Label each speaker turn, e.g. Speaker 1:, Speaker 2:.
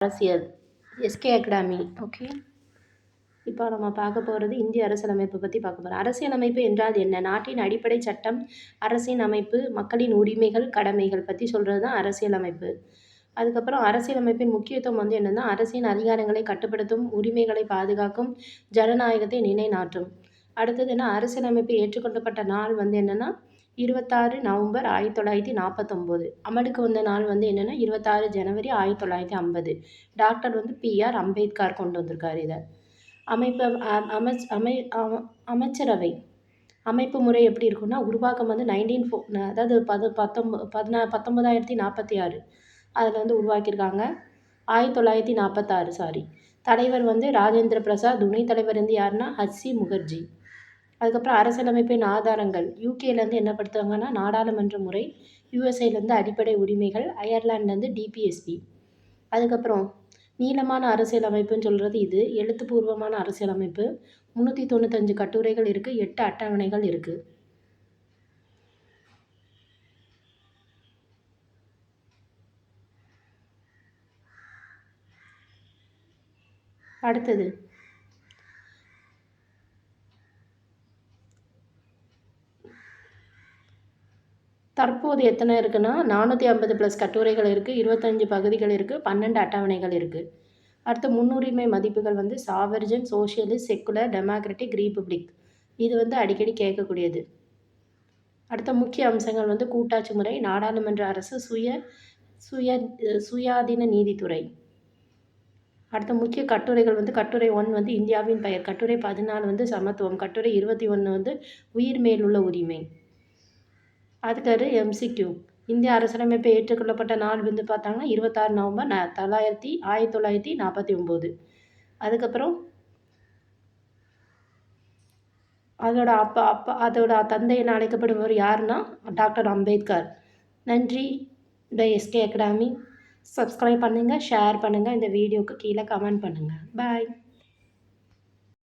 Speaker 1: அரசியல் SK academy. Okay, இப்போ நம்ம பார்க்க போகிறது இந்திய அரசியலமைப்பு பற்றி பார்க்க போகிறோம். அரசியலமைப்பு என்றால் என்ன? நாட்டின் அடிப்படை சட்டம், அரசின் அமைப்பு, மக்களின் உரிமைகள், கடமைகள் பற்றி சொல்கிறது தான் அரசியலமைப்பு. அதுக்கப்புறம் அரசியலமைப்பின் முக்கியத்துவம் வந்து என்னென்னா, அரசின் அதிகாரங்களை கட்டுப்படுத்தும், உரிமைகளை பாதுகாக்கும், ஜனநாயகத்தை நிலைநாட்டும். அடுத்தது என்ன, அரசியலமைப்பு ஏற்றுக்கொள்ளப்பட்ட நாள் வந்து என்னென்னா 26 நவம்பர் 1949. அமலுக்கு வந்த நாள் வந்து என்னென்னா 26 ஜனவரி 1950. டாக்டர் வந்து பிஆர் அம்பேத்கர் கொண்டு வந்திருக்காரு இதை. அமைச்சரவை அமைப்பு முறை எப்படி இருக்குன்னா, உருவாக்கம் வந்து 1946 அதில் வந்து உருவாக்கியிருக்காங்க. 1946 தலைவர் வந்து ராஜேந்திர பிரசாத். துணைத் தலைவர் வந்து யாருன்னா ஹச்சி முகர்ஜி. அதுக்கப்புறம் அரசியலமைப்பின் ஆதாரங்கள் யூகேலேருந்து என்ன படுத்துவாங்கன்னா நாடாளுமன்ற முறை, யூஎஸ்ஏலேருந்து அடிப்படை உரிமைகள், அயர்லாண்ட்லேருந்து டிபிஎஸ்பி. அதுக்கப்புறம் நீளமான அரசியலமைப்புன்னு சொல்கிறது இது. எழுத்துப்பூர்வமான அரசியலமைப்பு 395 கட்டுரைகள் இருக்குது, 8 அட்டவணைகள் இருக்குது. அடுத்தது தற்போது எத்தனை இருக்குன்னா 450+ கட்டுரைகள் இருக்குது, 25 பகுதிகள் இருக்குது, 12 அட்டவணைகள் இருக்குது. அடுத்து முன்னுரிமை மதிப்புகள் வந்து சாவர்ஜன், சோஷியலிஸ்ட், செக்குலர், டெமோக்ராட்டிக், ரீபப்ளிக். இது வந்து அடிக்கடி கேட்கக்கூடியது. அடுத்த முக்கிய அம்சங்கள் வந்து கூட்டாட்சி முறை, நாடாளுமன்ற அரசு, சுயாதீன நீதித்துறை. அடுத்த முக்கிய கட்டுரைகள் வந்து கட்டுரை 1 வந்து இந்தியாவின் பெயர், கட்டுரை 14 வந்து சமத்துவம், கட்டுரை 21 வந்து உயிர் மேலுள்ள உரிமை. அதுக்கடுத்து எம்சிக்யூ. இந்திய அரசியலமைப்பை ஏற்றுக்கொள்ளப்பட்ட நாள் வந்து பார்த்தாங்கன்னா 26 நவம்பர் 1949. அதுக்கப்புறம் அதோட தந்தை என அழைக்கப்படுபவர் யாருன்னா டாக்டர் அம்பேத்கர். நன்றி. த எஸ்கே அகாடமி. சப்ஸ்கிரைப் பண்ணுங்கள், ஷேர் பண்ணுங்கள், இந்த வீடியோவுக்கு கீழே கமெண்ட் பண்ணுங்கள். பாய்.